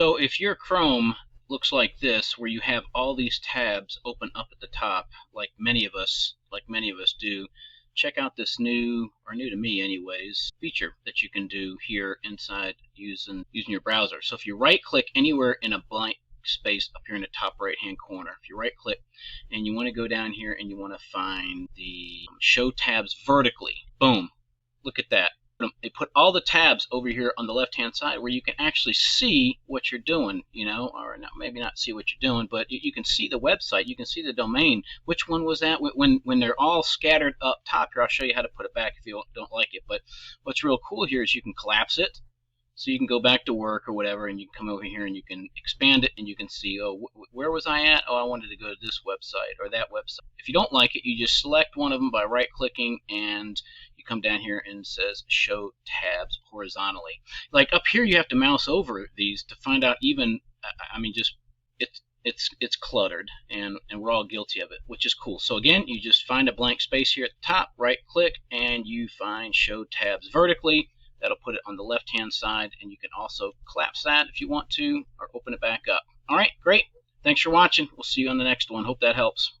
So if your Chrome looks like this, where you have all these tabs open up at the top, like many of us do, check out this new to me anyways, feature that you can do here inside using your browser. So if you right click anywhere in a blank space up here in the top right hand corner, if you right click and you want to go down here and you want to find the show tabs vertically, boom, look at that. They put all the tabs over here on the left hand side where you can actually see what you're doing, or not, maybe not see what you're doing, but you can see the website, you can see the domain. Which one was that? When they're all scattered up top here, I'll show you how to put it back if you don't like it. But what's real cool here is you can collapse it, so you can go back to work or whatever, and you can come over here and you can expand it, and you can see, oh, where was I at? Oh, I wanted to go to this website or that website. If you don't like it, you just select one of them by right-clicking, and you come down here and it says Show Tabs horizontally. Like up here, you have to mouse over these to find out even, just it's cluttered, and we're all guilty of it, which is cool. So again, you just find a blank space here at the top, right-click, and you find Show Tabs vertically. That'll put it on the left-hand side, and you can also collapse that if you want to, or open it back up. All right, great. Thanks for watching. We'll see you on the next one. Hope that helps.